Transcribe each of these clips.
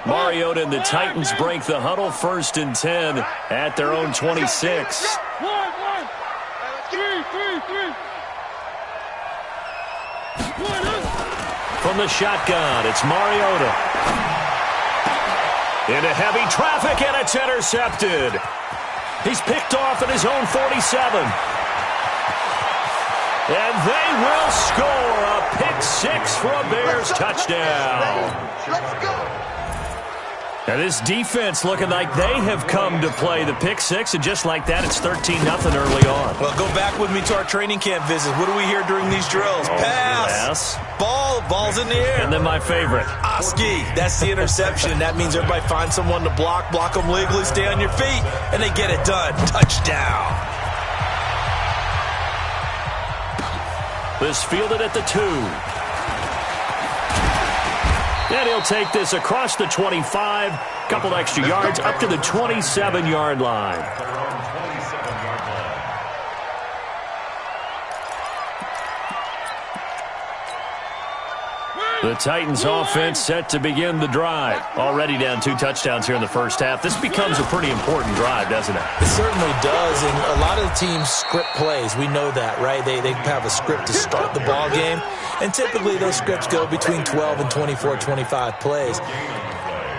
Mariota and the Titans break the huddle, 1st and 10 at their own 26. From the shotgun, it's Mariota. Into heavy traffic, and it's intercepted. He's picked off at his own 47. And they will score a pick-6 for a Bears touchdown. Let's go. Now this defense looking like they have come to play the pick-6, and just like that, it's 13-0 early on. Well, go back with me to our training camp visit. What do we hear during these drills? Pass. Ball's in the air. And then my favorite. Oski, that's the interception. That means everybody finds someone to block them legally, stay on your feet, and they get it done. Touchdown. This fielded at the 2. And he'll take this across the 25. Couple extra yards up to the 27-yard line. The Titans offense set to begin the drive. Already down 2 touchdowns here in the first half. This becomes a pretty important drive, doesn't it? It certainly does, and a lot of the teams script plays. We know that, right? They have a script to start the ball game, and typically those scripts go between 12 and 24, 25 plays.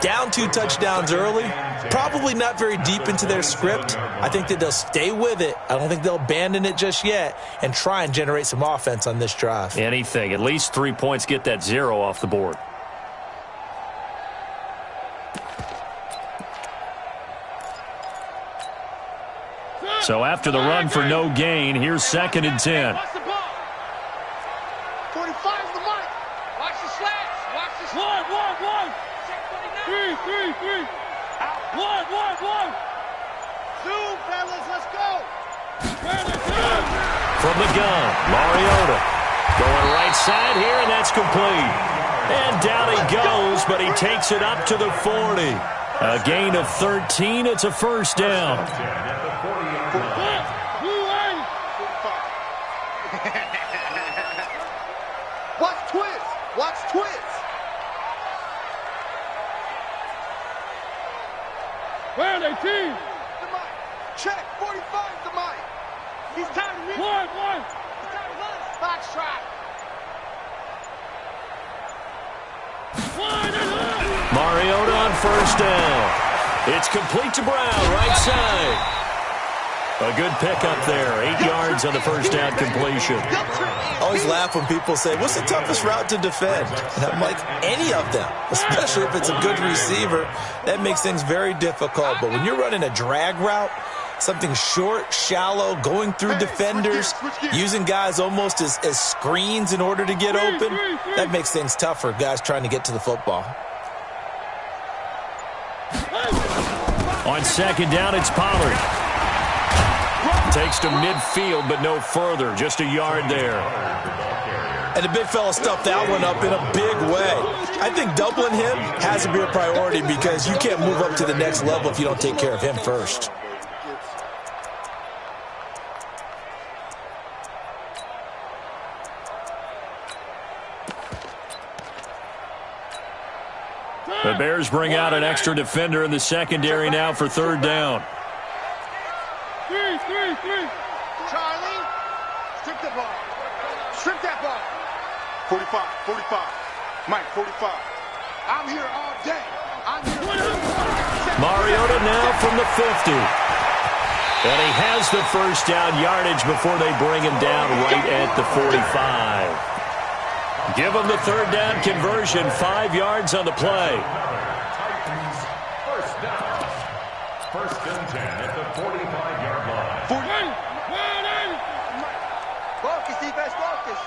Down 2 touchdowns early, probably not very deep into their script. I think that they'll stay with it. I don't think they'll abandon it just yet and try and generate some offense on this drive. Anything. At least 3 points, get that 0 off the board. So after the run for no gain, here's 2nd and 10. 45's the mark. Watch the slats. Watch the slats. One. Three. One. 2, fellas, let's go. From the gun, Mariota. Going right side here, and that's complete. And down he goes, but he takes it up to the 40. A gain of 13. It's a first down. Watch twist. Where are they, team? The mic. Check. 45's the mic. He's tired of me. One. He's tired of us. Box track. Mariota on first down. It's complete to Brown, right side. A good pickup there. 8 yards on the first down completion. I always laugh when people say, what's the toughest route to defend? And I'm like, any of them, especially if it's a good receiver. That makes things very difficult. But when you're running a drag route, something short, shallow, going through defenders, using guys almost as screens in order to get open, that makes things tough for guys trying to get to the football. On 2nd down, it's Pollard. Takes to midfield, but no further. Just a yard there. And the big fella stuffed that one up in a big way. I think doubling him has to be a priority because you can't move up to the next level if you don't take care of him first. The Bears bring out an extra defender in the secondary now for 3rd down. Three. Charlie, strip the ball. Strip that ball. 45. Mike, 45. I'm here all day. Mariota now from the 50. And he has the first down yardage before they bring him down right at the 45. Give him the 3rd down conversion. 5 yards on the play. First down. 1st and 10 at the 45-yard line. Focus, defense, focus.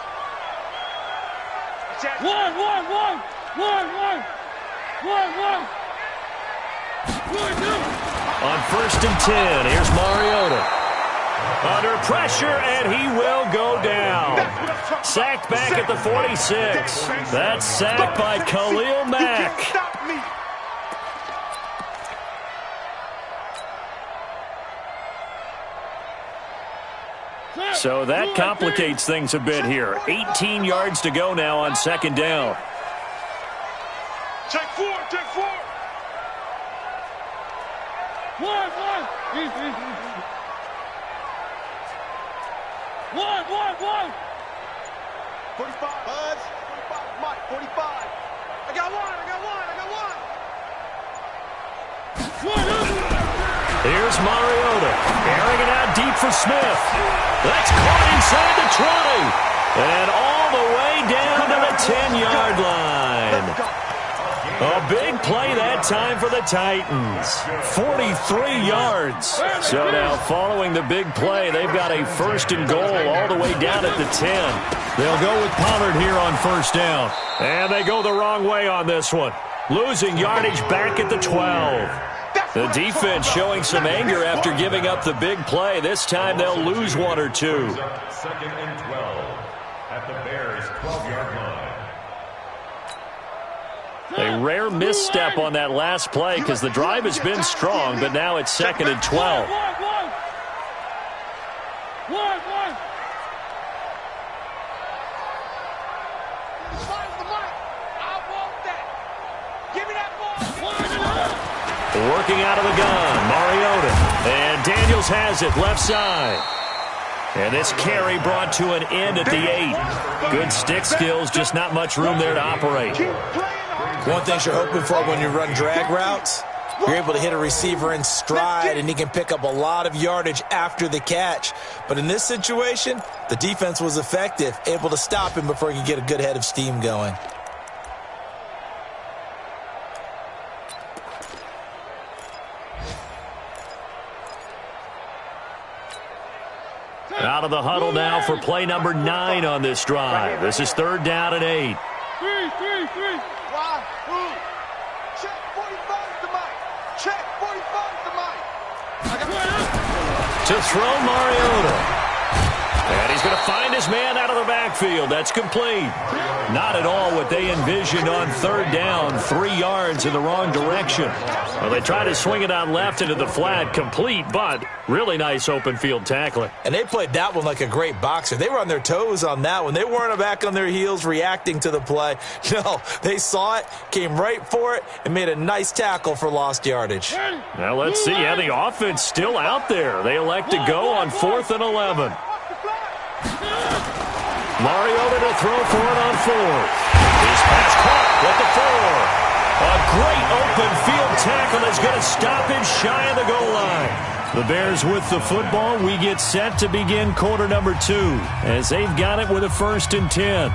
One. On 1st and 10, here's Mariota. Under pressure, and he will go down. Sacked back at the 46. That's sacked by Khalil Mack. So that complicates things a bit here. 18 yards to go now on 2nd down. Check 4. One. Easy. One. 45. Buzz. 45. Mike. 45. I got one. Here's Mariota. Airing it out deep for Smith. That's caught inside the 20. And all the way down to the 10-yard line. A big play that time for the Titans. 43 yards. So now following the big play, they've got a first and goal all the way down at the 10. They'll go with Pollard here on first down. And they go the wrong way on this one. Losing yardage back at the 12. The defense showing some anger after giving up the big play. This time they'll lose one or two. Second and 12 at the Bears' 12-yard line. A rare misstep on that last play because the drive has been strong, but now it's second and 12. One. Working out of the gun, Mariota. And Daniels has it, left side. And this carry brought to an end at the 8. Good stick skills, just not much room there to operate. One thing you're hoping for when you run drag routes, you're able to hit a receiver in stride, and he can pick up a lot of yardage after the catch. But in this situation, the defense was effective, able to stop him before he could get a good head of steam going. Out of the huddle now for play number 9 on this drive. This is third down and 8. 3. Wahoo! Check 45 to Mike. Check 45 to Mike. To throw Mariota. And he's going to find his man out of the backfield. That's complete. Not at all what they envisioned on third down. 3 yards in the wrong direction. Well, they tried to swing it out left into the flat. Complete, but really nice open field tackling. And they played that one like a great boxer. They were on their toes on that one. They weren't back on their heels reacting to the play. No, they saw it, came right for it, and made a nice tackle for lost yardage. Now let's see. Yeah, the offense still out there. They elect to go on 4th and 11. Mariota to throw for it on 4th. His pass caught with the 4. A great open field tackle is going to stop him shy of the goal line. The Bears with the football. We get set to begin quarter number 2 as they've got it with a 1st and 10.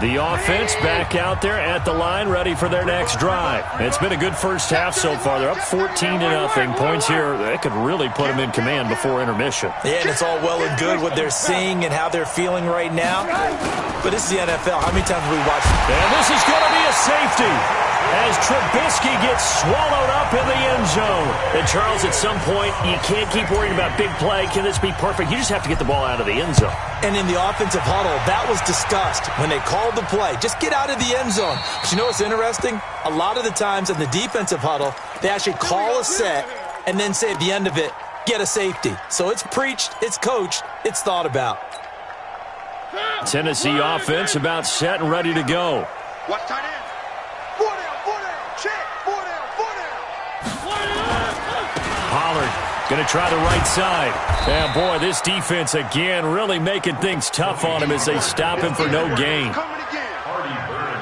The offense back out there at the line, ready for their next drive. It's been a good first half so far. They're up 14-0. Points here, they could really put them in command before intermission. Yeah, and it's all well and good what they're seeing and how they're feeling right now. But this is the NFL. How many times have we watched? And this is going to be a safety as Trubisky gets swallowed up in the end zone. And, Charles, at some point, you can't keep worrying about big play. Can this be perfect? You just have to get the ball out of the end zone. And in the offensive huddle, that was discussed when they called the play. Just get out of the end zone. But you know what's interesting? A lot of the times in the defensive huddle, they actually call a set and then say at the end of it, get a safety. So it's preached, it's coached, it's thought about. Tennessee offense about set and ready to go. Watch tight end. 4 down. Check. 4 down. Pollard going to try the right side. And, boy, this defense again really making things tough on him as they stop him for no gain. Coming again.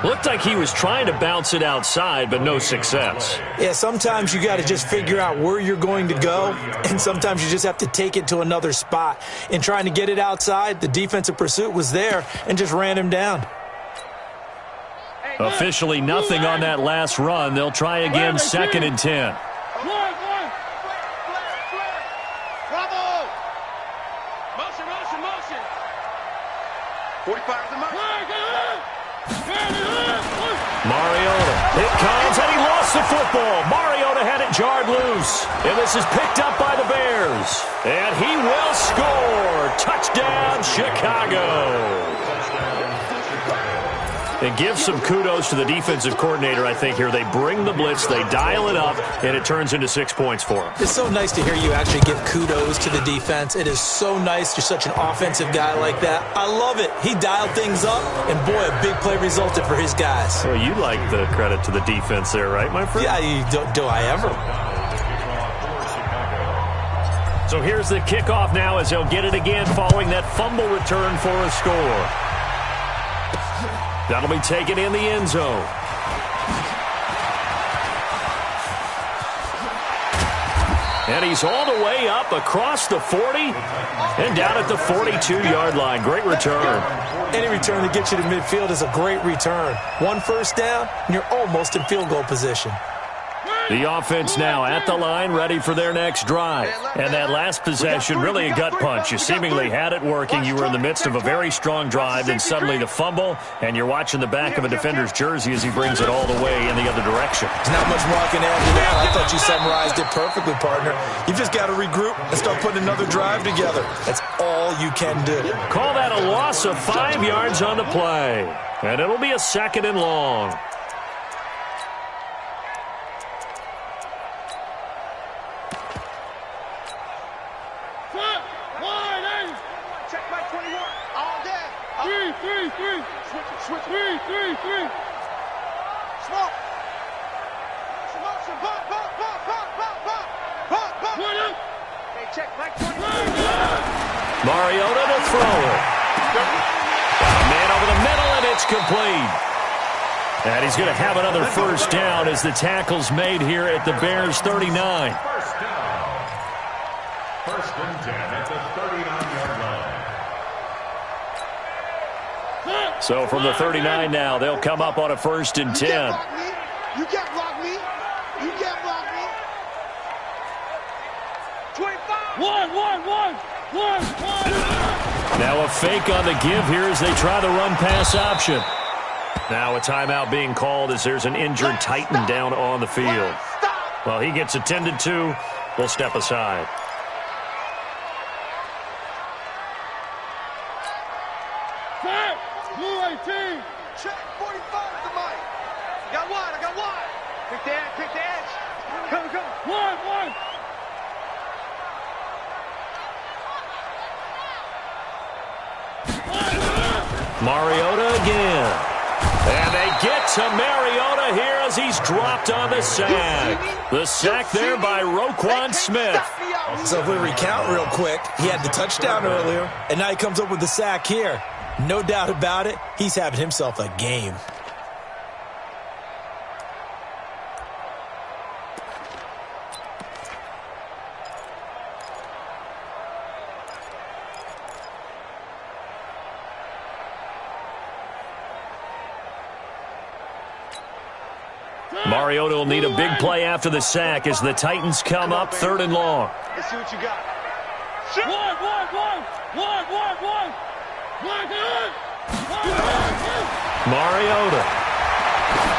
Looked like he was trying to bounce it outside, but no success. Yeah, sometimes you got to just figure out where you're going to go, and sometimes you just have to take it to another spot. In trying to get it outside, the defensive pursuit was there and just ran him down. Officially nothing on that last run. They'll try again, 2nd and 10. Bravo. Motion. 45 to Mike. Mariota, it comes, and he lost the football. Mariota had it jarred loose, and this is picked up by the Bears. And he will score. Touchdown, Chicago. And give some kudos to the defensive coordinator, I think, here. They bring the blitz, they dial it up, and it turns into 6 points for them. It's so nice to hear you actually give kudos to the defense. It is so nice. You're such an offensive guy like that. I love it. He dialed things up, and boy, a big play resulted for his guys. Well, you like the credit to the defense there, right, my friend? Yeah, do I ever? So here's the kickoff now as they'll get it again following that fumble return for a score. That'll be taken in the end zone. And he's all the way up across the 40 and down at the 42-yard line. Great return. Any return that gets you to midfield is a great return. 1 first down, and you're almost in field goal position. The offense now at the line, ready for their next drive. And that last possession, really a gut punch. You seemingly had it working. You were in the midst of a very strong drive, then suddenly the fumble, and you're watching the back of a defender's jersey as he brings it all the way in the other direction. There's not much more I can add to that. I thought you summarized it perfectly, partner. You've just got to regroup and start putting another drive together. That's all you can do. Call that a loss of 5 yards on the play. And it'll be a 2nd and long. Mariota to throw it. Man over the middle, and it's complete. And he's going to have another first down as the tackle's made here at the Bears' 39. First down. 1st and 10 at the 39-yard line. So from the 39 now, they'll come up on a 1st and 10. You can't block me. You can't block me. 25. One. Now a fake on the give here as they try the run-pass option. Now a timeout being called as there's an injured Titan down on the field. Well, he gets attended to. We'll step aside. Check 45 the mic. I got one. Pick the edge. Come. One. Mariota again. And they get to Mariota here as he's dropped on the sack. The sack there by Roquan Smith. So if we recount real quick, he had the touchdown earlier, and now he comes up with the sack here. No doubt about it, he's having himself a game. Mariota will need a big play after the sack as the Titans come up 3rd and long. Let's see what you got. Mariota.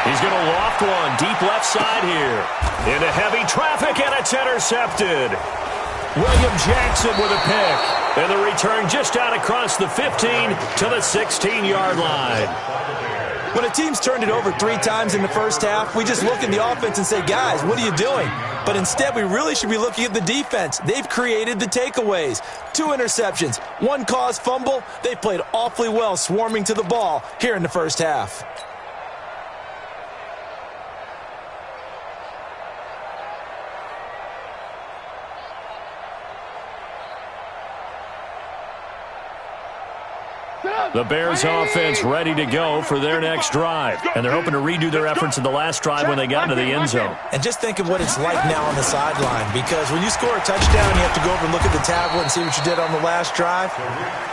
He's going to loft one deep left side here. Into heavy traffic, and it's intercepted. William Jackson with a pick. And the return just out across the 15 to the 16-yard line. When a team's turned it over 3 times in the first half, we just look at the offense and say, guys, what are you doing? But instead, we really should be looking at the defense. They've created the takeaways. 2 interceptions, 1 caused fumble. They played awfully well swarming to the ball here in the first half. The Bears offense ready to go for their next drive. And they're hoping to redo their efforts in the last drive when they got into the end zone. And just think of what it's like now on the sideline, because when you score a touchdown, you have to go over and look at the tablet and see what you did on the last drive.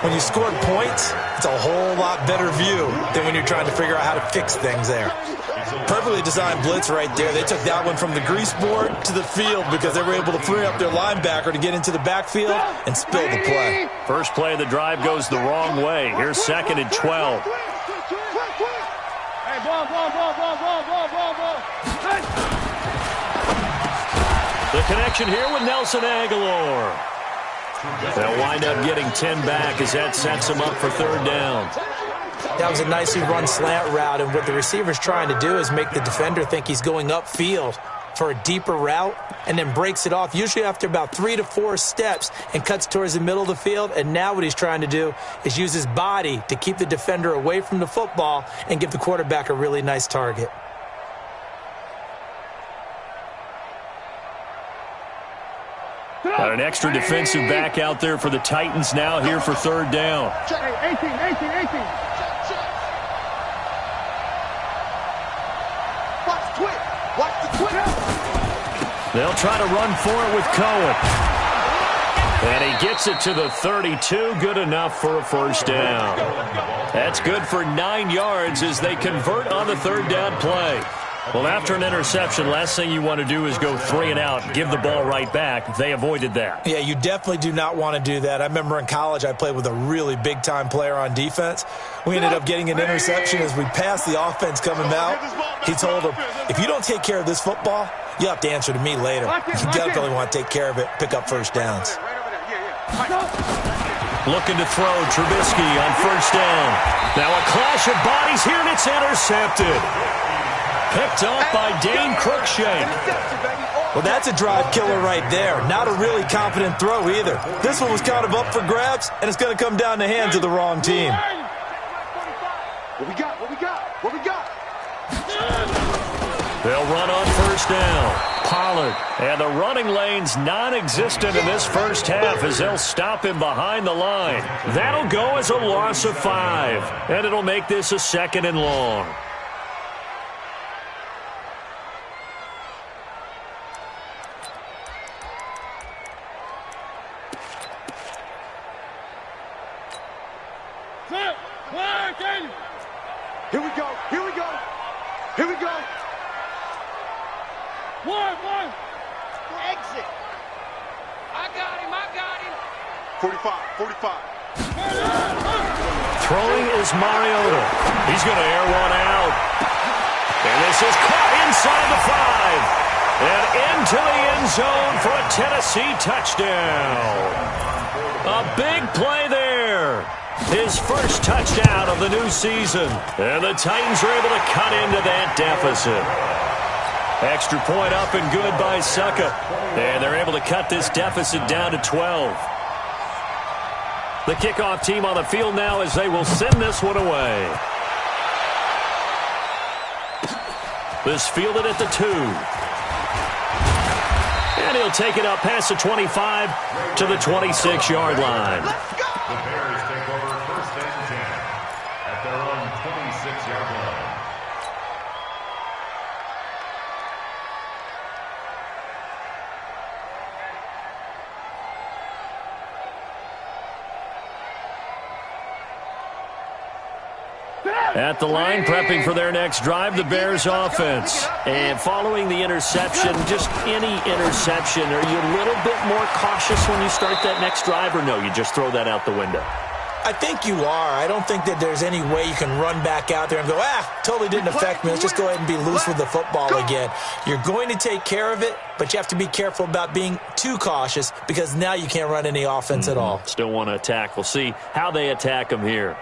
When you scored points, it's a whole lot better view than when you're trying to figure out how to fix things there. Perfectly designed blitz right there. They took that one from the grease board to the field because they were able to free up their linebacker to get into the backfield and spill the play. First play of the drive goes the wrong way. Here's 2nd and 12. Hey, ball. The connection here with Nelson Aguilar. They'll wind up getting 10 back as that sets them up for 3rd down. That was a nicely run slant route, and what the receiver's trying to do is make the defender think he's going upfield for a deeper route and then breaks it off, usually after about 3 to 4 steps, and cuts towards the middle of the field. And now what he's trying to do is use his body to keep the defender away from the football and give the quarterback a really nice target. Got an extra defensive back out there for the Titans now here for third down. Hey, 18. Watch twit. Watch the twit. They'll try to run for it with Cohen. And he gets it to the 32. Good enough for a first down. That's good for 9 yards as they convert on the third down play. Well, after an interception, last thing you want to do is go 3 and out, give the ball right back. They avoided that. Yeah, you definitely do not want to do that. I remember in college I played with a really big-time player on defense. We ended up getting an interception as we passed the offense coming out. He told him, if you don't take care of this football, you have to answer to me later. You definitely want to take care of it, pick up first downs. Looking to throw Trubisky on first down. Now a clash of bodies here, and it's intercepted. Picked off by Dane Cruikshank. Well, that's a drive killer right there. Not a really confident throw either. This one was kind of up for grabs, and it's going to come down the hands of the wrong team. What we got? They'll run on first down. Pollard. And the running lane's non-existent in this first half as they'll stop him behind the line. That'll go as a loss of 5. And it'll make this a 2nd and long. Here we go. One. Exit. I got him. 45. Throwing is Mariota. He's going to air one out. And this is caught inside the 5. And into the end zone for a Tennessee touchdown. A big play there. His first touchdown of the new season. And the Titans are able to cut into that deficit. Extra point up and good by Succa. And they're able to cut this deficit down to 12. The kickoff team on the field now as they will send this one away. This fielded at the 2. And he'll take it up past the 25 to the 26-yard line. The Bears take over first and 10 at their own 26-yard line. At the line, prepping for their next drive, the Bears offense. And following the interception, just any interception, are you a little bit more cautious when you start that next drive, or no, you just throw that out the window? I think you are. I don't think that there's any way you can run back out there and go, totally didn't affect me. Let's just go ahead and be loose with the football again. You're going to take care of it, but you have to be careful about being too cautious because now you can't run any offense at all. Still want to attack. We'll see how they attack them here.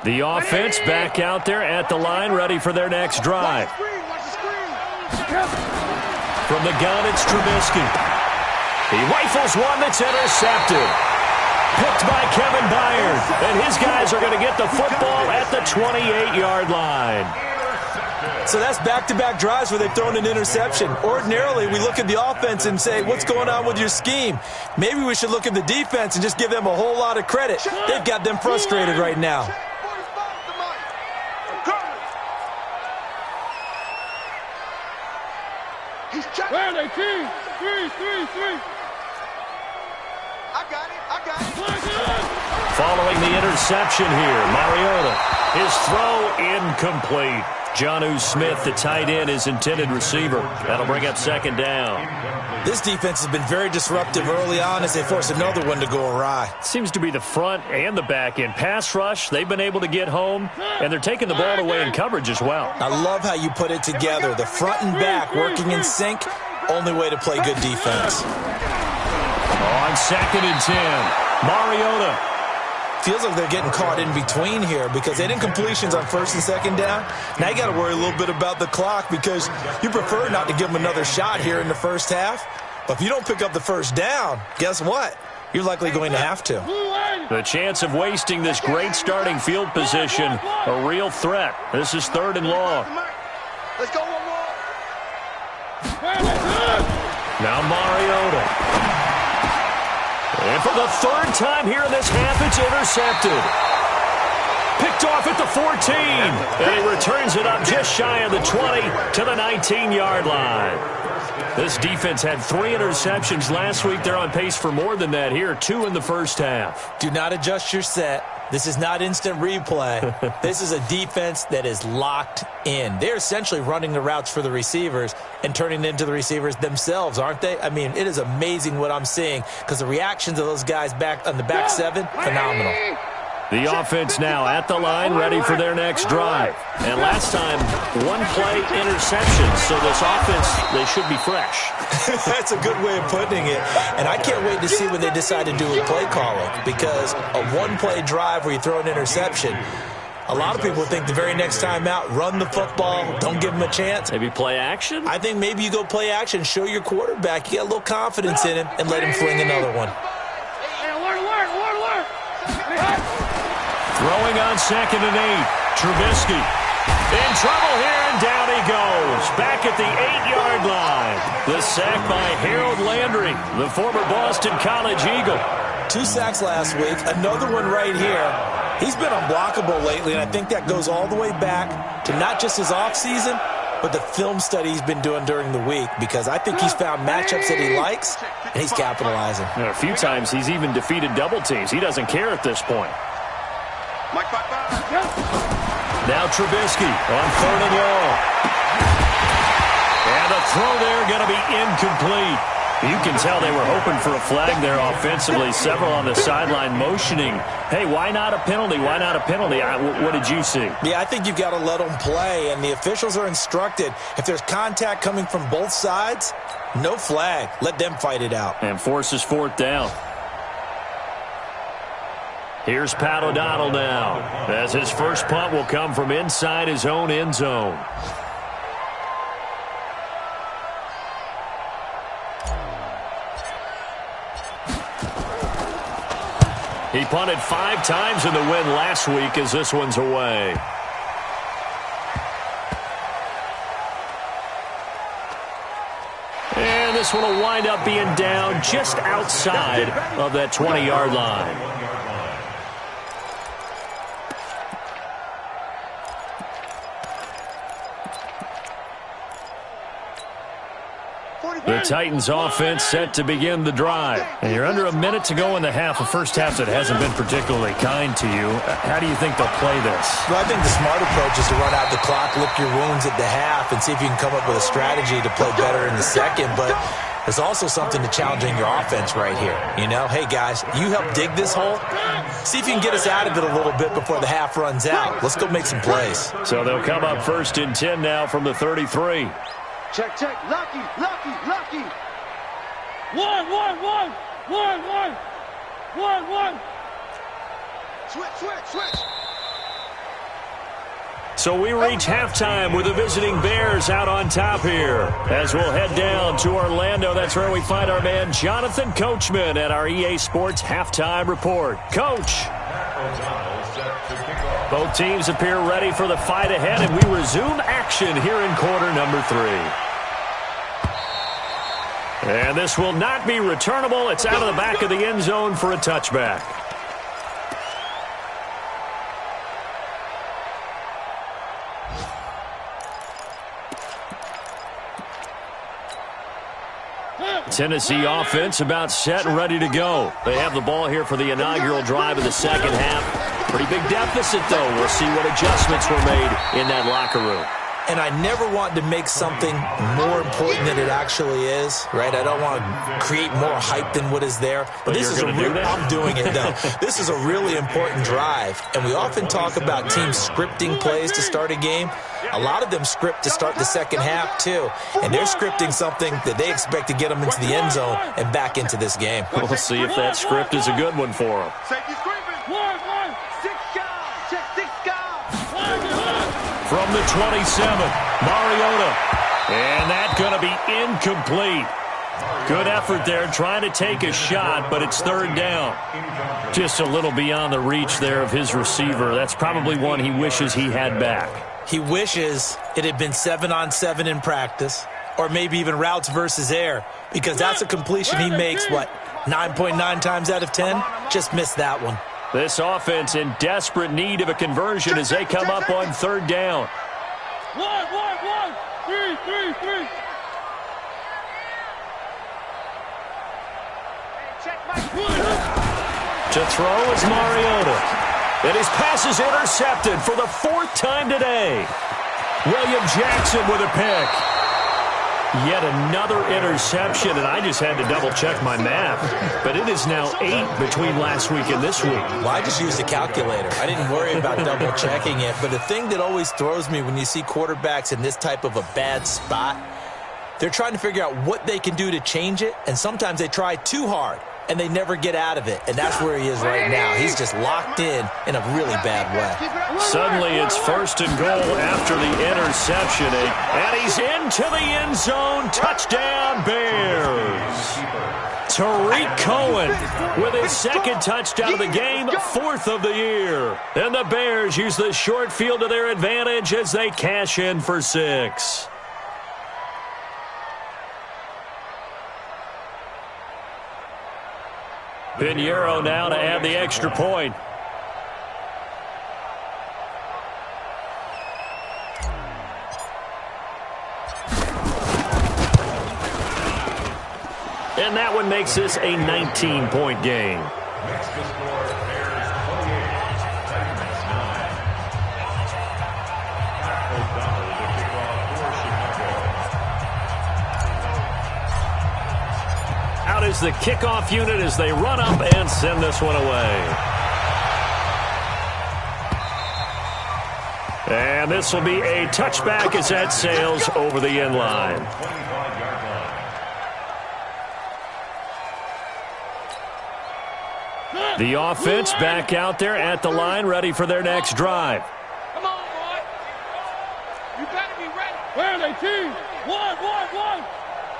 The offense back out there at the line, ready for their next drive. From the gun, it's Trubisky. He rifles one that's intercepted. Picked by Kevin Byard. And his guys are going to get the football at the 28-yard line. So that's back-to-back drives where they've thrown an interception. Ordinarily, we look at the offense and say, what's going on with your scheme? Maybe we should look at the defense and just give them a whole lot of credit. They've got them frustrated right now. Where are they, team? 3. I got it. Following the interception here, Mariota. His throw incomplete. Jonnu Smith, the tight end, his intended receiver. That'll bring up second down. This defense has been very disruptive early on as they force another one to go awry. Seems to be the front and the back end. Pass rush, they've been able to get home, and they're taking the ball away in coverage as well. I love how you put it together. The front and back working in sync, only way to play good defense. On second and 10. Mariota. Feels like they're getting caught in between here because they didn't completions on first and second down. Now you got to worry a little bit about the clock because you prefer not to give them another shot here in the first half. But if you don't pick up the first down, guess what? You're likely going to have to. The chance of wasting this great starting field position, a real threat. This is 3rd and long. Let's go one more. Now Mariota. And for the 3rd time here in this half, it's intercepted. Picked off at the 14. And he returns it up just shy of the 20 to the 19-yard line. This defense had 3 interceptions last week. They're on pace for more than that here, 2 in the first half. Do not adjust your set. This is not instant replay. This is a defense that is locked in. They're essentially running the routes for the receivers and turning it into the receivers themselves, aren't they? I mean, it is amazing what I'm seeing because the reactions of those guys back on the back 7, phenomenal. The offense now at the line, ready for their next drive. And last time, 1-play interception, so this offense, they should be fresh. That's a good way of putting it. And I can't wait to see when they decide to do a play calling because a 1-play drive where you throw an interception, a lot of people think the very next time out, run the football, don't give them a chance. Maybe play action? I think maybe you go play action, show your quarterback, you got a little confidence in him, and let him fling another one. Throwing on 2nd and 8. Trubisky in trouble here, and down he goes. Back at the 8-yard line. The sack by Harold Landry, the former Boston College Eagle. 2 sacks last week, another one right here. He's been unblockable lately, and I think that goes all the way back to not just his offseason, but the film study he's been doing during the week because I think he's found matchups that he likes, and he's capitalizing. A few times he's even defeated double teams. He doesn't care at this point. Now Trubisky on 3rd and long. And the throw there going to be incomplete. You can tell they were hoping for a flag there offensively. Several on the sideline motioning, hey, why not a penalty? Why not a penalty? What did you see? Yeah, I think you've got to let them play, and the officials are instructed. If there's contact coming from both sides, no flag. Let them fight it out. And forces 4th down. Here's Pat O'Donnell now, as his first punt will come from inside his own end zone. He punted 5 times in the win last week as this one's away. And this one will wind up being down just outside of that 20-yard line. The Titans offense set to begin the drive. And you're under a minute to go in the half, a first half that hasn't been particularly kind to you. How do you think they'll play this? Well, I think the smart approach is to run out the clock, lick your wounds at the half, and see if you can come up with a strategy to play better in the second. But there's also something to challenging your offense right here. You know, hey, guys, you help dig this hole. See if you can get us out of it a little bit before the half runs out. Let's go make some plays. So they'll come up 1st and 10 now from the 33. Check, check. Lucky, lucky, lucky. 1, 1, 1, 1, 1, 1, 1. Switch, switch, switch. So we reach halftime with the visiting Bears out on top here. As we'll head down to Orlando, that's where we find our man Jonathan Coachman at our EA Sports Halftime Report. Coach. Both teams appear ready for the fight ahead, and we resume action here in quarter number 3. And this will not be returnable. It's out of the back of the end zone for a touchback. Tennessee offense about set and ready to go. They have the ball here for the inaugural drive of the second half. Pretty big deficit, though. We'll see what adjustments were made in that locker room. and I never want to make something more important than it actually is, right? I don't want to create more hype than what is there. But this is I'm doing it, though. This is a really important drive, and we often talk about teams scripting plays to start a game. A lot of them script to start the second half, too, and they're scripting something that they expect to get them into the end zone and back into this game. We'll see if that script is a good one for them. From the 27, Mariota. And that's going to be incomplete. Good effort there, trying to take a shot, but it's third down. Just a little beyond the reach there of his receiver. That's probably one he wishes he had back. He wishes it had been 7-on-7 in practice, or maybe even routes versus air, because that's a completion he makes, 9.9 times out of 10? Just missed that one. This offense in desperate need of a conversion as they come up on third down. 1, 3. To throw is Mariota. And his pass is intercepted for the fourth time today. William Jackson with a pick. Yet another interception, and I just had to double-check my math. But it is now 8 between last week and this week. Well, I just used a calculator. I didn't worry about double-checking it. But the thing that always throws me when you see quarterbacks in this type of a bad spot, they're trying to figure out what they can do to change it, and sometimes they try too hard, and they never get out of it. And that's where he is right now. He's just locked in a really bad way. Suddenly it's first and goal after the interception. And he's into the end zone. Touchdown, Bears. Tariq Cohen with his second touchdown of the game, 4th of the year. And the Bears use the short field to their advantage as they cash in for 6. Pinheiro now to add the extra point. And that one makes this a 19-point game. Next to score, Bears 28, Titans 9. Pat O'Donnell to kick off for Chicago. Out is the kickoff unit as they run up and send this one away. And this will be a touchback as that sails over the end line. 25-yard line. The offense back out there at the line, ready for their next drive. Come on, boy. You better be ready. Where are they, team? 1.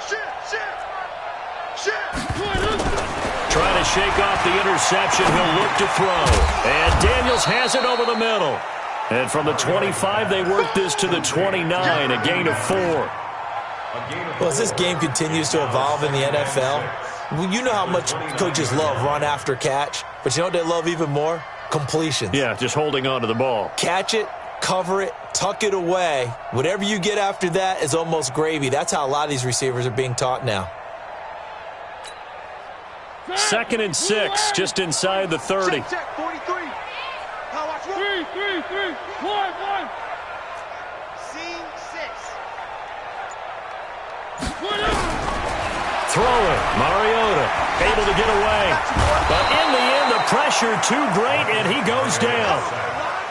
Shit. Trying to shake off the interception. He'll look to throw. And Daniels has it over the middle. And from the 25, they work this to the 29, a gain of 4. Well, as this game continues to evolve in the NFL, you know how much coaches love run after catch, but you know what they love even more? Completions. Yeah, just holding on to the ball. Catch it, cover it, tuck it away. Whatever you get after that is almost gravy. That's how a lot of these receivers are being taught now. 2nd and 6, just inside the 30. Check, 43. Now watch 3. 1. Scene 6. Throwing, Mariota, able to get away. But in the end, the pressure too great, and he goes down.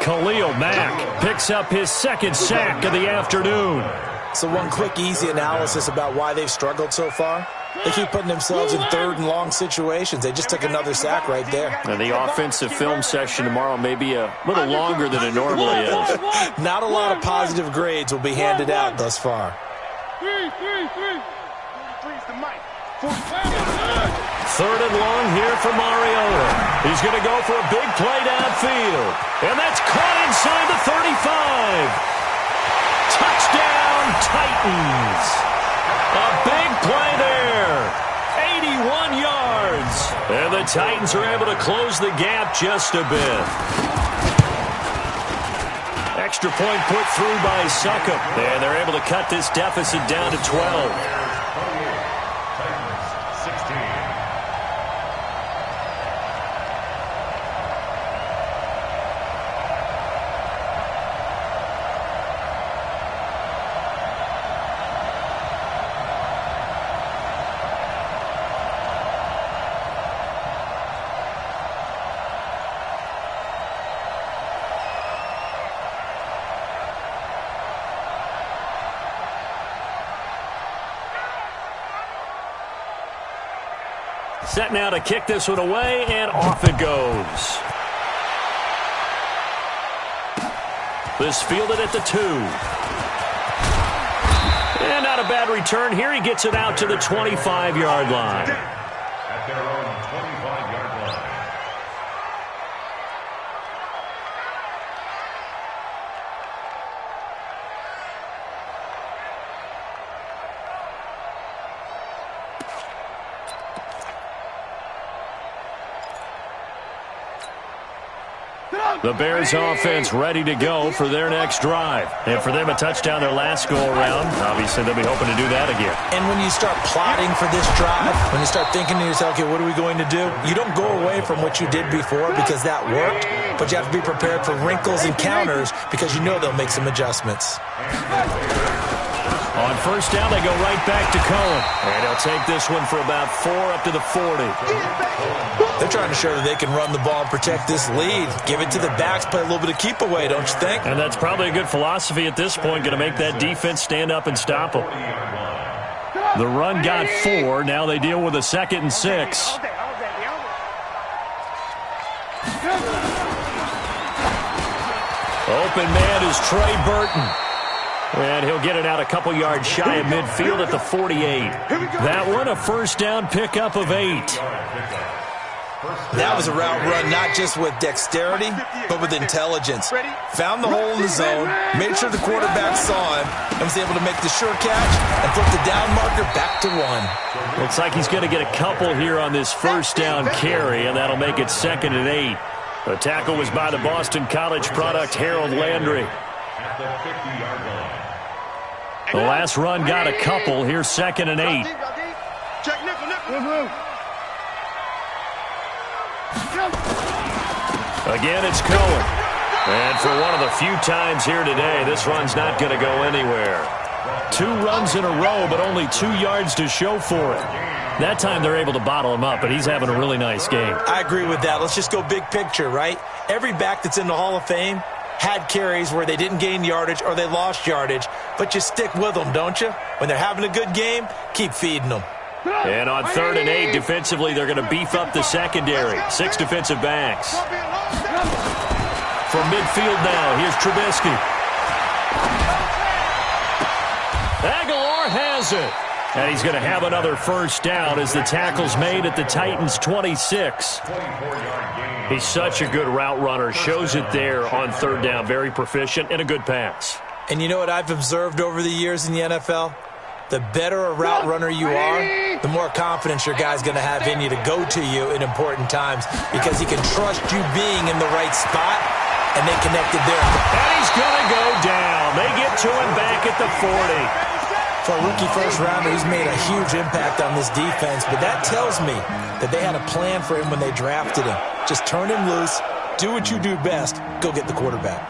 Khalil Mack picks up his 2nd sack of the afternoon. So one quick, easy analysis about why they've struggled so far. They keep putting themselves in 3rd and long situations. They just took another sack right there. And the offensive film session tomorrow may be a little longer than it normally is. Not a lot of positive grades will be handed out thus far. 3. 43's the mic. 3rd and long here for Mariota. He's going to go for a big play downfield. And that's caught inside the 35. Touchdown, Titans. A big play there. 81 yards. And the Titans are able to close the gap just a bit. Extra point put through by Succop. And they're able to cut this deficit down to 12. Set now to kick this one away, and off it goes. This fielded at the 2. And not a bad return here. He gets it out to the 25-yard line. At their own 25-yard line. The Bears offense ready to go for their next drive. And for them, a touchdown their last go-around. Obviously, they'll be hoping to do that again. And when you start plotting for this drive, when you start thinking to yourself, okay, what are we going to do? You don't go away from what you did before because that worked, but you have to be prepared for wrinkles and counters because you know they'll make some adjustments. On first down, they go right back to Cohen. And he'll take this one for about 4 up to the 40. They're trying to show that they can run the ball and protect this lead. Give it to the backs, play a little bit of keep away, don't you think? And that's probably a good philosophy at this point, going to make that defense stand up and stop them. The run got 4. Now they deal with a 2nd and 6. Open man is Trey Burton. And he'll get it out a couple yards shy of midfield at the 48. That one, a first down pickup of 8. That was a route run not just with dexterity, but with intelligence. Found the hole in the zone, made sure the quarterback saw him, and was able to make the sure catch and flip the down marker back to 1. Looks like he's going to get a couple here on this first down carry, and that'll make it 2nd and 8. The tackle was by the Boston College product, Harold Landry. At the 50-yard line. The last run got a couple. Here's 2nd and 8. Check nickel. Again, it's Cohen. And for one of the few times here today, this run's not going to go anywhere. 2 runs in a row, but only 2 yards to show for it. That time they're able to bottle him up, but he's having a really nice game. I agree with that. Let's just go big picture, right? Every back that's in the Hall of Fame had carries where they didn't gain yardage or they lost yardage, but you stick with them, don't you? When they're having a good game, keep feeding them. And on 3rd and 8, defensively, they're going to beef up the secondary. 6 defensive backs. From midfield now, here's Trubisky. Aguilar has it. And he's going to have another first down as the tackle's made at the Titans' 26. He's such a good route runner. Shows it there on 3rd down. Very proficient and a good pass. And you know what I've observed over the years in the NFL? The better a route runner you are, the more confidence your guy's going to have in you to go to you in important times because he can trust you being in the right spot, and they connected there. And he's going to go down. They get to him back at the 40. For a rookie first-rounder, he's made a huge impact on this defense, but that tells me that they had a plan for him when they drafted him. Just turn him loose, do what you do best, go get the quarterback.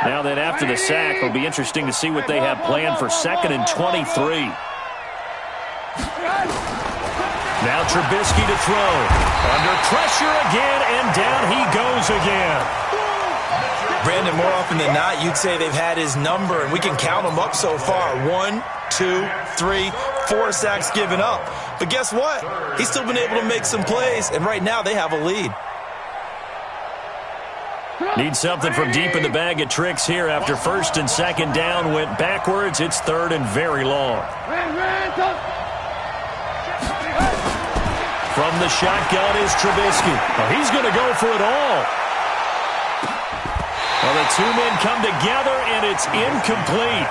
Now then, after the sack, it'll be interesting to see what they have planned for 2nd and 23. Now Trubisky to throw. Under pressure again, and down he goes again. Brandon, more often than not, you'd say they've had his number, and we can count them up so far. 1, 2, 3, 4 sacks given up. But guess what? He's still been able to make some plays, and right now they have a lead. Need something from deep in the bag of tricks here after 1st and 2nd down went backwards. It's 3rd and very long. From the shotgun is Trubisky. Oh, he's going to go for it all. Well, the 2 men come together, and it's incomplete.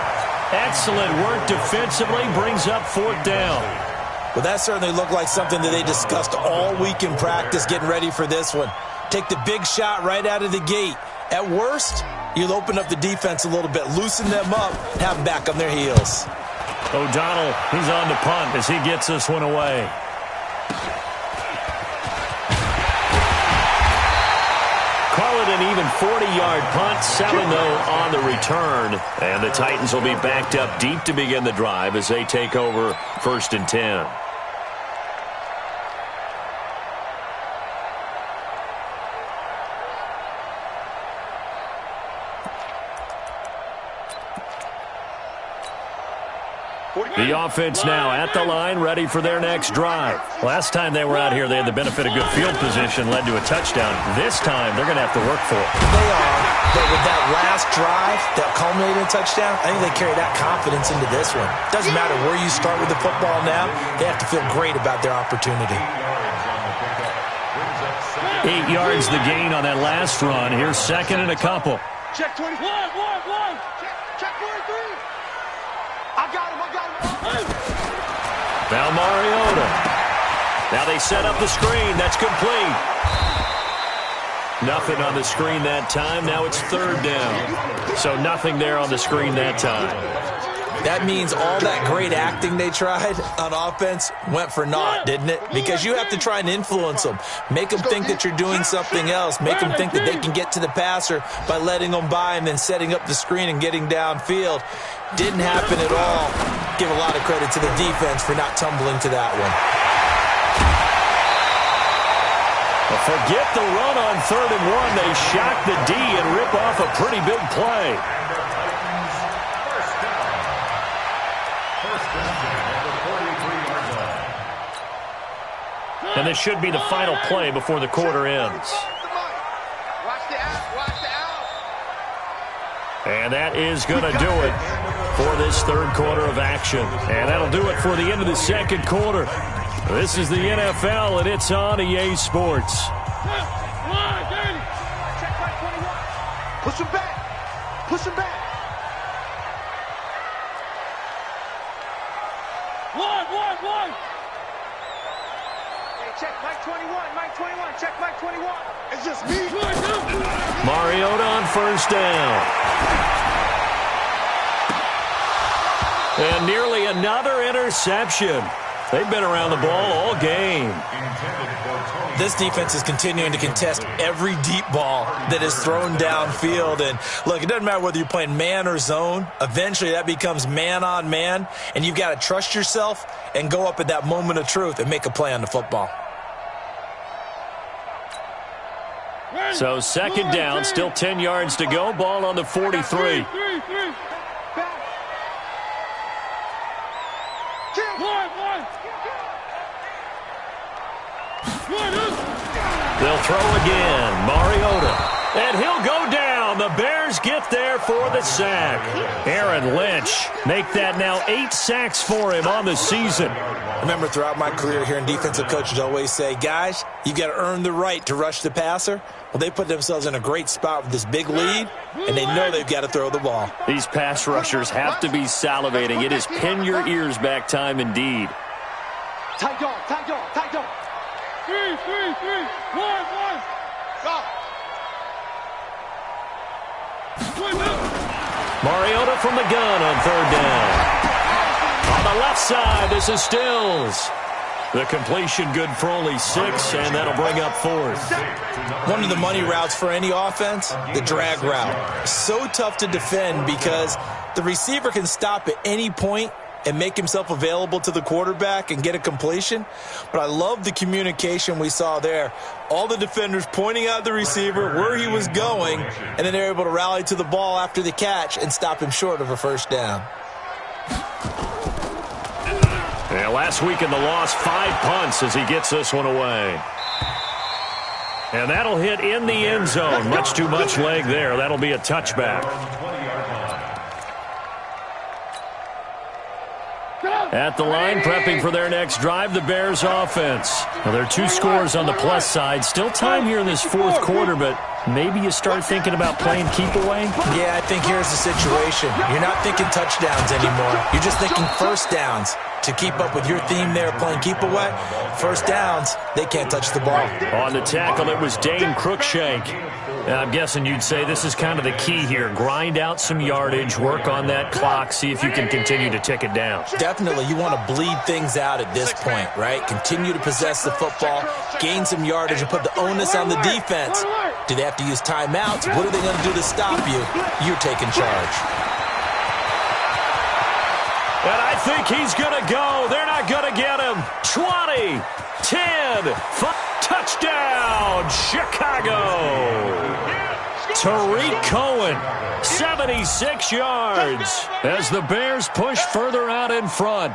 Excellent work defensively, brings up 4th down. Well, that certainly looked like something that they discussed all week in practice getting ready for this one. Take the big shot right out of the gate. At worst, you'll open up the defense a little bit, loosen them up, and have them back on their heels. O'Donnell, he's on to punt as he gets this one away. Call it an even 40-yard punt, 7 though on the return. And the Titans will be backed up deep to begin the drive as they take over 1st and 10. The offense now at the line, ready for their next drive. Last time they were out here, they had the benefit of good field position, led to a touchdown. This time, they're going to have to work for it. They are, but with that last drive that culminated in a touchdown, I think they carry that confidence into this one. Doesn't matter where you start with the football now, they have to feel great about their opportunity. 8 yards the gain on that last run. Here's second and a couple. Check 21. Check 43. I got him. Now Mariota. Now they set up the screen. That's complete. Nothing on the screen that time. Now it's third down. So nothing there on the screen that time. That means all that great acting they tried on offense went for naught, didn't it? Because you have to try and influence them. Make them think that you're doing something else. Make them think that they can get to the passer by letting them by and then setting up the screen and getting downfield. Didn't happen at all. Give a lot of credit to the defense for not tumbling to that one. Well, forget the run on 3rd and 1. They shock the D and rip off a pretty big play. And this should be the final play before the quarter ends. And that is going to do it for this third quarter of action. And that'll do it for the end of the second quarter. This is the NFL, and it's on EA Sports. Push him back. Push him back. One. Check Mike 21. Check Mike 21. It's just me. Mariota on first down. And nearly another interception. They've been around the ball all game. This defense is continuing to contest every deep ball that is thrown downfield. And look, it doesn't matter whether you're playing man or zone. Eventually that becomes man on man. And you've got to trust yourself and go up at that moment of truth and make a play on the football. So second down, still 10 yards to go. Ball on the 43. They'll throw again. Mariota. And he'll go down. The Bears get there for the sack. Aaron Lynch make that now 8 sacks for him on the season. Remember, throughout my career here in defensive coaches always say, guys, you got to earn the right to rush the passer. Well, they put themselves in a great spot with this big lead, and they know they've got to throw the ball. These pass rushers have to be salivating. It is pin your ears back time indeed. Tight dog. 3. 1. Go. Mariota from the gun on third down. On the left side, this is Stills. The completion good for only 6, and that'll bring up fourth. One of the money routes for any offense, the drag route. So tough to defend because the receiver can stop at any point and make himself available to the quarterback and get a completion. But I love the communication we saw there. All the defenders pointing out the receiver, where he was going, and then they're able to rally to the ball after the catch and stop him short of a first down. Yeah, last week in the loss, 5 punts as he gets this one away. And that'll hit in the end zone. Much too much leg there. That'll be a touchback. At the line, prepping for their next drive, the Bears offense. Well, there are 2 scores on the plus side. Still time here in this fourth quarter, but maybe you start thinking about playing keep away? Yeah, I think here's the situation. You're not thinking touchdowns anymore. You're just thinking first downs. To keep up with your theme there, playing keep away, first downs, they can't touch the ball. On the tackle, it was Dane Cruikshank. I'm guessing you'd say this is kind of the key here. Grind out some yardage, work on that clock, see if you can continue to tick it down. Definitely, you want to bleed things out at this point, right? Continue to possess the football, gain some yardage, and put the onus on the defense. Do they have to use timeouts? What are they going to do to stop you? You're taking charge. And I think he's going to go. They're not going to get him. 20, 10, 5, touchdown, Chicago. Tariq Cohen, 76 yards as the Bears push further out in front.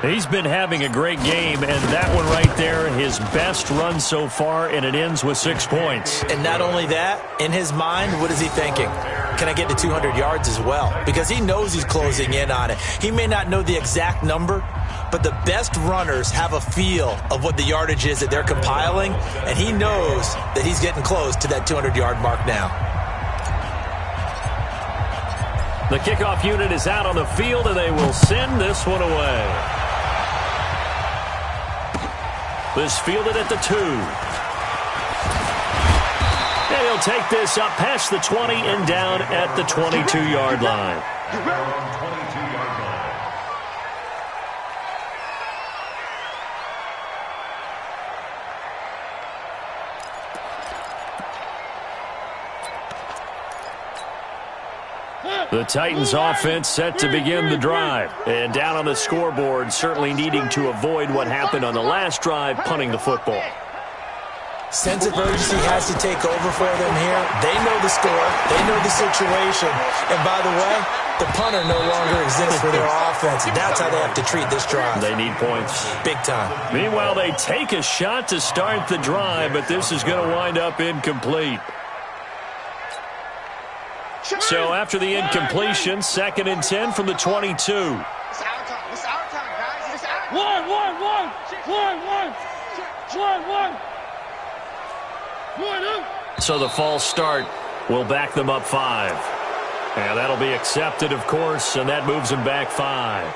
He's been having a great game, and that one right there, his best run so far, and it ends with 6 points. And not only that, in his mind, what is he thinking? Can I get to 200 yards as well? Because he knows he's closing in on it. He may not know the exact number, but the best runners have a feel of what the yardage is that they're compiling, and he knows that he's getting close to that 200-yard mark now. The kickoff unit is out on the field, and they will send this one away. This fielded at the 2. And he'll take this up past the 20 and down at the 22-yard line. The Titans offense set to begin the drive. And down on the scoreboard, certainly needing to avoid what happened on the last drive, punting the football. Sense of urgency has to take over for them here. They know the score. They know the situation. And by the way, the punter no longer exists for their offense. That's how they have to treat this drive. They need points. Big time. Meanwhile, they take a shot to start the drive, but this is going to wind up incomplete. So after the incompletion, 2nd and 10 from the 22. It's our time. It's our time, guys. It's our time. One. So the false start will back them up 5. And that'll be accepted, of course, and that moves them back 5.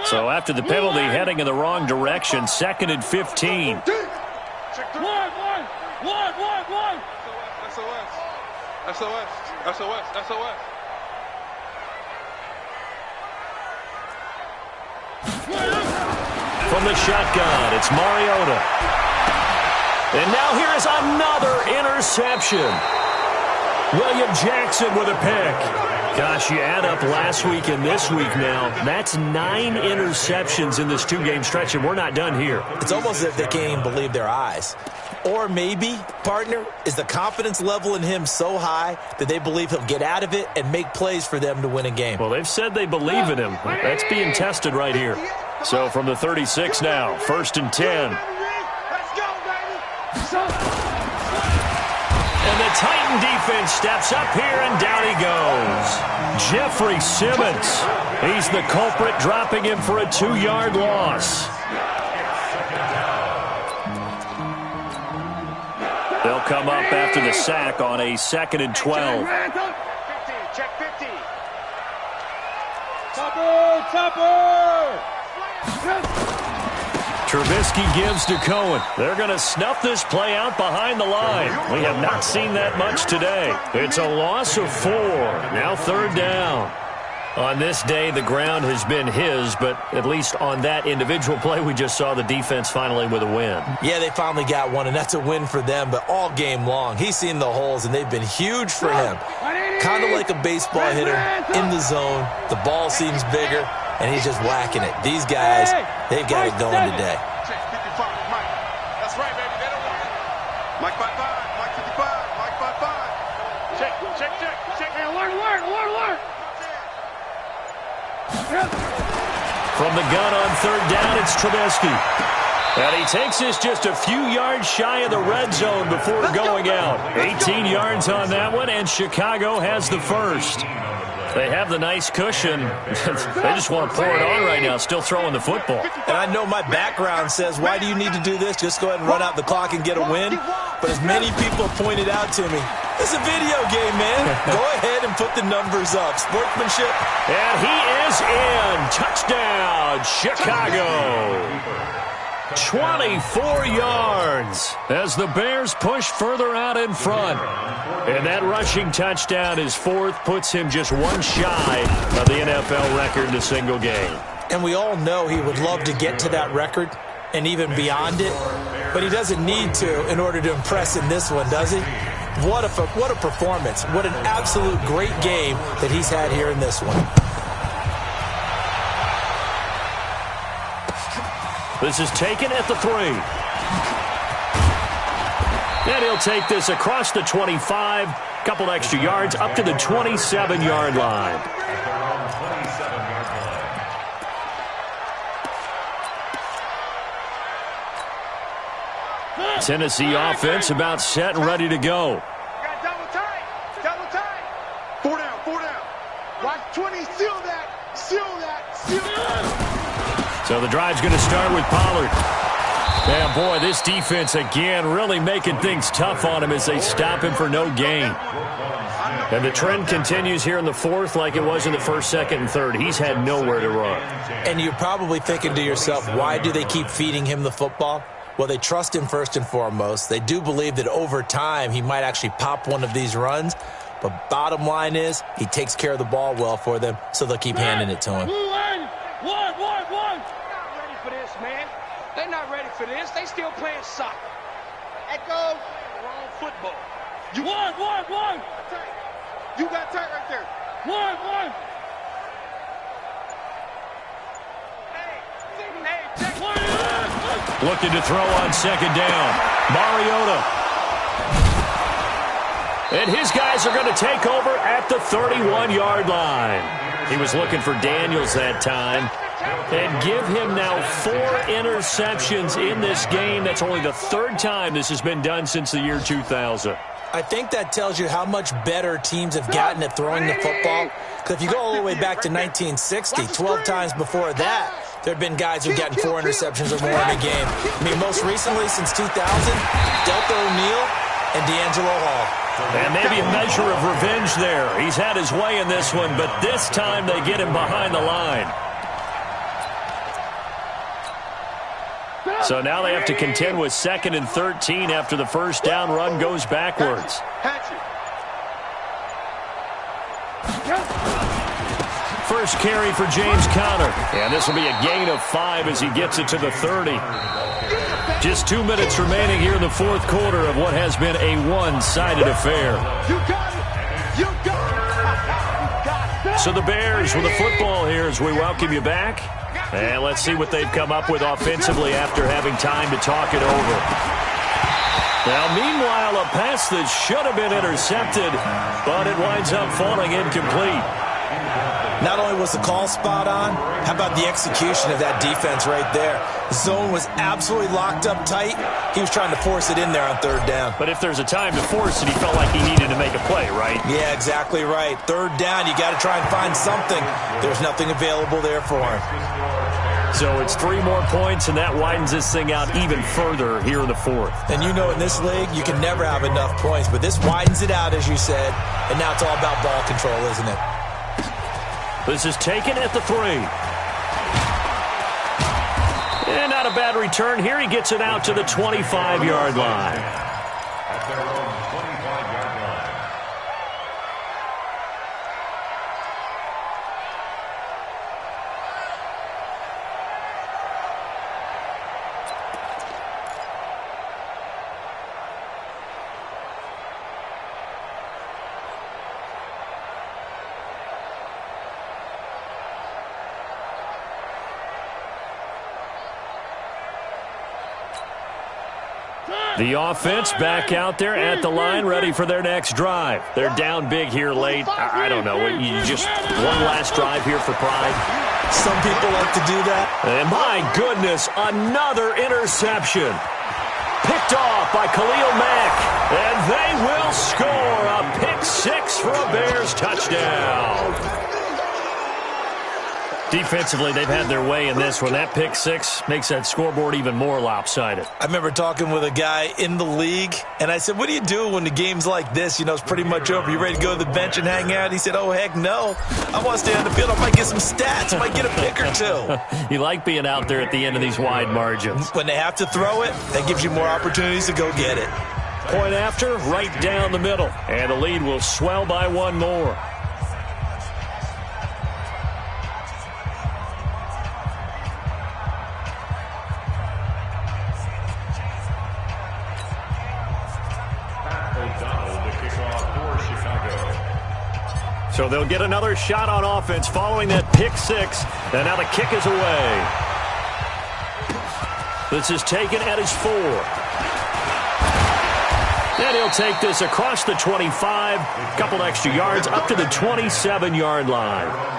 So after the penalty, heading in the wrong direction, 2nd and 15. One. SOS. From the shotgun, it's Mariota. And now here is another interception. William Jackson with a pick. Gosh, you add up last week and this week now, that's 9 interceptions in this 2-game stretch, and we're not done here. It's almost as if they can't even believe their eyes. Or maybe, partner, is the confidence level in him so high that they believe he'll get out of it and make plays for them to win a game. Well, they've said they believe in him. That's being tested right here. So from the 36 now, 1st and 10. Let's go, baby. And the Titan defense steps up here, and down he goes. Jeffrey Simmons. He's the culprit, dropping him for a 2-yard loss. They'll come up after the sack on a 2nd and 12. 50, check 50. Chopper! Trubisky gives to Cohen. They're going to snuff this play out behind the line. We have not seen that much today. It's a loss of 4. Now 3rd down. On this day, the ground has been his, but at least on that individual play, we just saw the defense finally with a win. Yeah, they finally got one, and that's a win for them, but all game long, he's seen the holes, and they've been huge for him. Kind of like a baseball hitter in the zone. The ball seems bigger, and he's just whacking it. These guys, they've got it going today. Check 55, Mike. That's right, baby. They don't want it. Mike 55, Mike 55, Mike 55. Check. Hey, alert. From the gun on 3rd down, it's Trubisky. And he takes this just a few yards shy of the red zone before going out. 18 yards on that one, and Chicago has the first. They have the nice cushion. They just want to pour it on right now, still throwing the football. And I know my background says, why do you need to do this? Just go ahead and run out the clock and get a win. But as many people pointed out to me, it's a video game, man. Go ahead and put the numbers up. Sportsmanship. And he is in. Touchdown, Chicago. 24 yards as the Bears push further out in front. And that rushing touchdown is 4th, puts him just 1 shy of the NFL record in a single game. And we all know he would love to get to that record and even beyond it, but he doesn't need to in order to impress in this one, does he? What a performance. What an absolute great game that he's had here in this one. This is taken at the 3. And he'll take this across the 25, couple extra yards, up to the 27-yard line. Tennessee offense about set and ready to go. Got double tight. Double tight. 4 down, 4 down. Watch 20, seal that, seal that, seal that. So the drive's going to start with Pollard. Yeah, boy, this defense again really making things tough on him as they stop him for no gain. And the trend continues here in the 4th like it was in the 1st, 2nd, and 3rd. He's had nowhere to run. And you're probably thinking to yourself, why do they keep feeding him the football? Well, they trust him first and foremost. They do believe that over time he might actually pop one of these runs. But bottom line is he takes care of the ball well for them, so they'll keep handing it to him. One. They're not ready for this, man. They're not ready for this. They still playing soccer. Echo, wrong football. You one. You got tight right there. One. Hey, check. Looking to throw on 2nd down. Mariota. And his guys are going to take over at the 31-yard line. He was looking for Daniels that time. And give him now 4 interceptions in this game. That's only the 3rd time this has been done since the year 2000. I think that tells you how much better teams have gotten at throwing the football. Because if you go all the way back to 1960, 12 times before that, there have been guys who've gotten 4 interceptions or more in a game. I mean, most recently, since 2000, Delta O'Neal and D'Angelo Hall. And maybe a measure of revenge there. He's had his way in this one, but this time they get him behind the line. So now they have to contend with 2nd and 13 after the 1st down run goes backwards. First carry for James Conner. And this will be a gain of 5 as he gets it to the 30. Just 2 minutes remaining here in the 4th quarter of what has been a one-sided affair. You got it. You got it. So the Bears with the football here as we welcome you back. And let's see what they've come up with offensively after having time to talk it over. Now, meanwhile, a pass that should have been intercepted, but it winds up falling incomplete. Not only was the call spot on, how about the execution of that defense right there? The zone was absolutely locked up tight. He was trying to force it in there on 3rd down. But if there's a time to force it, he felt like he needed to make a play, right? Yeah, exactly right. 3rd down, you got to try and find something. There's nothing available there for him. So it's 3 more points, and that widens this thing out even further here in the 4th. And you know in this league, you can never have enough points, but this widens it out, as you said, and now it's all about ball control, isn't it? This is taken at the 3. And not a bad return here. He gets it out to the 25-yard line. At their own 25-yard line. The offense back out there at the line, ready for their next drive. They're down big here late. I don't know. You just one last drive here for pride. Some people like to do that. And my goodness, another interception. Picked off by Khalil Mack. And they will score a pick 6 for a Bears touchdown. Defensively, they've had their way in this one. That pick 6 makes that scoreboard even more lopsided. I remember talking with a guy in the league, and I said, what do you do when the game's like this? You know, it's pretty much over. You ready to go to the bench and hang out? He said, oh, heck no. I want to stay on the field. I might get some stats. I might get a pick or 2. You like being out there at the end of these wide margins. When they have to throw it, that gives you more opportunities to go get it. Point after, right down the middle. And the lead will swell by 1 more. So they'll get another shot on offense following that pick 6. And now the kick is away. This is taken at his 4. And he'll take this across the 25, a couple extra yards, up to the 27-yard line.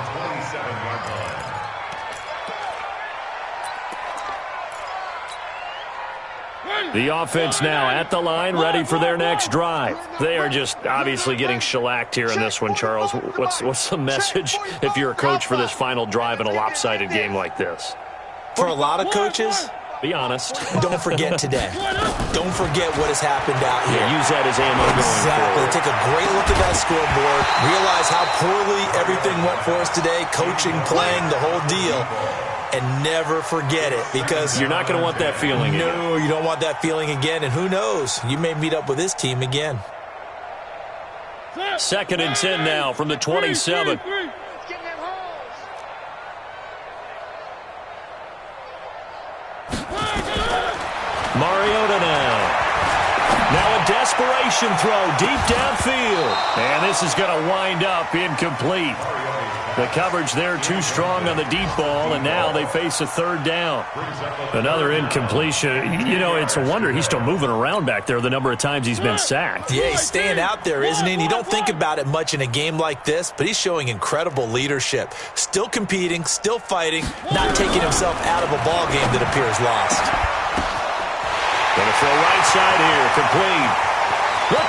The offense now at the line, ready for their next drive. They are just obviously getting shellacked here in this one, Charles. What's the message if you're a coach for this final drive in a lopsided game like this? For a lot of coaches, be honest. Don't forget today. Don't forget what has happened out here. Yeah, use that as ammo going forward. Take a great look at that scoreboard. Realize how poorly everything went for us today. Coaching, playing, the whole deal. And never forget it, because you're not going to want that feeling again. No, you don't want that feeling again. And who knows? You may meet up with this team again. 2nd and 10 now from the 27. Mariota now. Now a desperation throw deep downfield. And this is going to wind up incomplete. The coverage there too strong on the deep ball, and now they face a 3rd down. Another incompletion. You know, it's a wonder he's still moving around back there the number of times he's been sacked. Yeah, he's staying out there, isn't he? And you don't think about it much in a game like this, but he's showing incredible leadership. Still competing, still fighting, not taking himself out of a ball game that appears lost. Going to throw right side here, complete. The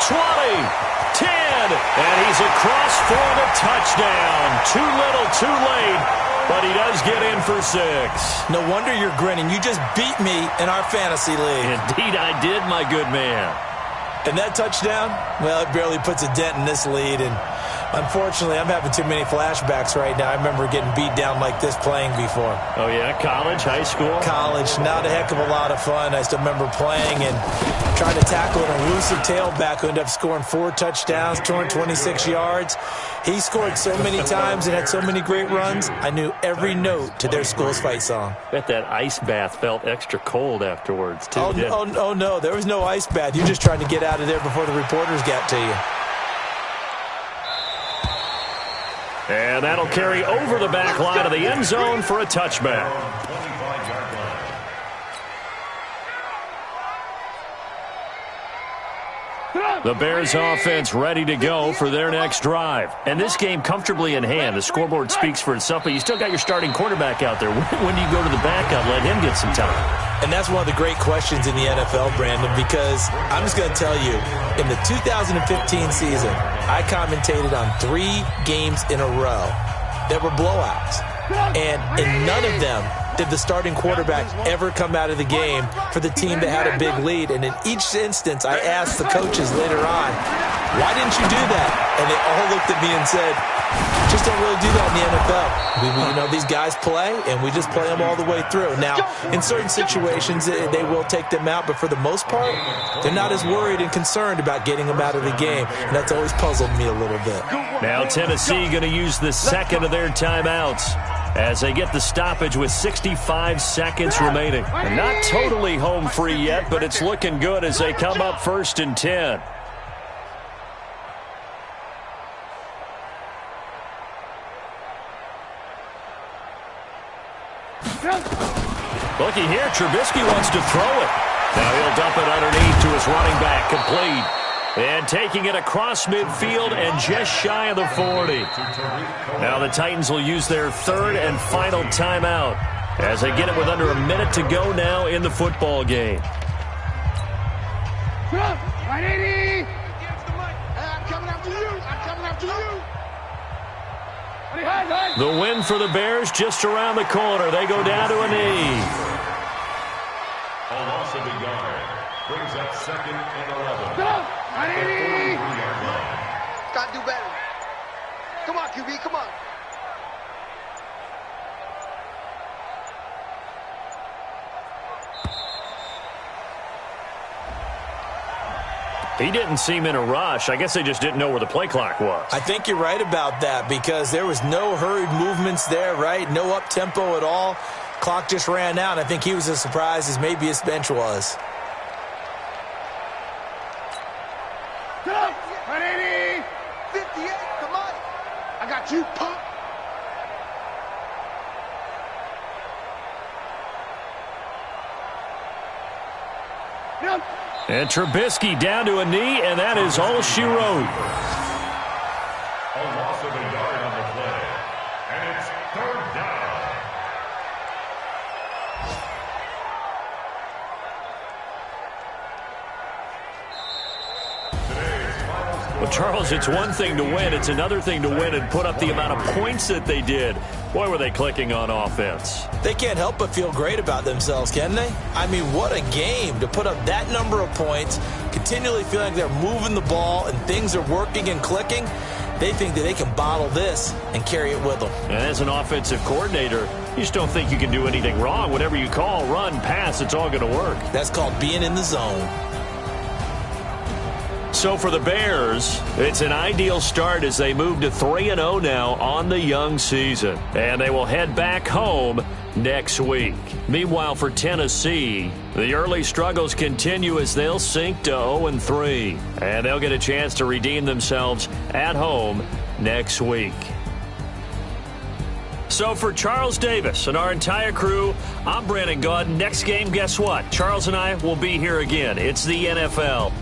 20. 10, and he's across for the touchdown. Too little, too late, but he does get in for 6. No wonder you're grinning. You just beat me in our fantasy league. Indeed I did, my good man. And that touchdown, well, it barely puts a dent in this lead, and unfortunately, I'm having too many flashbacks right now. I remember getting beat down like this playing before. Oh, yeah? College, high school? College. Not a heck of a lot of fun. I still remember playing and trying to tackle an elusive tailback who ended up scoring 4 touchdowns, 226 yards. He scored so many times and had so many great runs, I knew every note to their school's fight song. Bet that ice bath felt extra cold afterwards, too. Oh, no. There was no ice bath. You're just trying to get out of there before the reporters got to you. And that'll carry over the back line of the end zone for a touchback. The Bears offense ready to go for their next drive. And this game comfortably in hand. The scoreboard speaks for itself, but you still got your starting quarterback out there. When do you go to the backup, let him get some time? And that's one of the great questions in the NFL, Brandon, because I'm just going to tell you, in the 2015 season, I commentated on 3 games in a row that were blowouts. And in none of them did the starting quarterback ever come out of the game for the team that had a big lead. And in each instance, I asked the coaches later on, why didn't you do that? And they all looked at me and said, just don't really do that in the NFL. These guys play, and we just play them all the way through. Now, in certain situations, they will take them out, but for the most part, they're not as worried and concerned about getting them out of the game, and that's always puzzled me a little bit. Now Tennessee going to use the second of their timeouts as they get the stoppage with 65 seconds remaining. And not totally home free yet, but it's looking good as they come up 1st and 10. Looky here, Trubisky wants to throw it. Now he'll dump it underneath to his running back, complete. And taking it across midfield and just shy of the 40. Now the Titans will use their 3rd and final timeout as they get it with under a minute to go now in the football game. I'm coming after you. I'm coming after you. The win for the Bears just around the corner. They go down to a knee. A loss of a yard brings up 2nd and 11. Got to do better. Come on, QB, come on. He didn't seem in a rush. I guess they just didn't know where the play clock was. I think you're right about that because there was no hurried movements there, right? No up-tempo at all. Clock just ran out. I think he was as surprised as maybe his bench was. Come on, 58, come on. I got you, punk. And Trubisky down to a knee, and that is all she wrote. A loss of a yard on the play. And it's third down. Well, Charles, it's one thing to win. It's another thing to win and put up the amount of points that they did. Boy, were they clicking on offense. They can't help but feel great about themselves, can they? I mean, what a game to put up that number of points, continually feeling like they're moving the ball and things are working and clicking. They think that they can bottle this and carry it with them. And as an offensive coordinator, you just don't think you can do anything wrong. Whatever you call, run, pass, it's all going to work. That's called being in the zone. So for the Bears, it's an ideal start as they move to 3-0 now on the young season. And they will head back home next week. Meanwhile, for Tennessee, the early struggles continue as they'll sink to 0-3. And they'll get a chance to redeem themselves at home next week. So for Charles Davis and our entire crew, I'm Brandon Gaud. Next game, guess what? Charles and I will be here again. It's the NFL.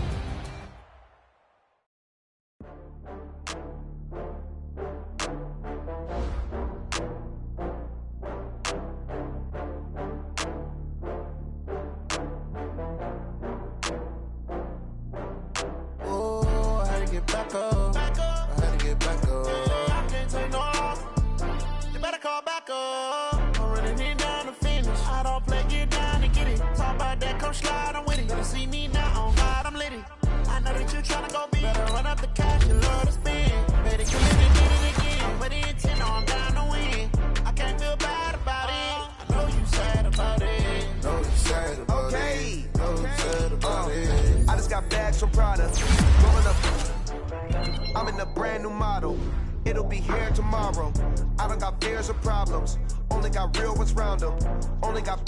I'm in a brand new model. It'll be here tomorrow. I don't got fears or problems. Only got real ones round them. Only got...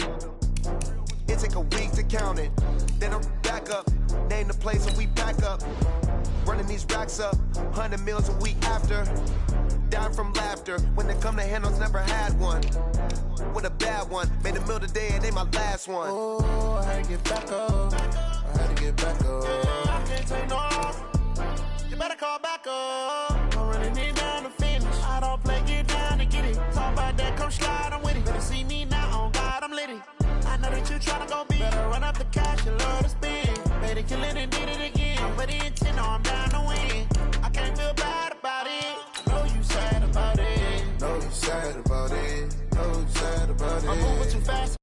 It take a week to count it. Then I'm back up. Name the place and we pack up. Running these racks up. 100 meals a week after. Down from laughter. When they come to handles, never had one. With a bad one. Made a meal today and ain't my last one. Oh, I had to get back up. I had to get back up. I can't take no off. You better call back up. I'm running it down to finish. I don't play, get down to get it. Talk about that, come slide, I'm with it. Better see me now, on God, I'm litty. I know that you tryna go big. Better run up the cash, you love to spend. Better kill it and did it again. But the intent, no, I'm down to win. I can't feel bad about it. I know you sad about it. Know you sad about it. Know you sad about it. I'm moving too fast.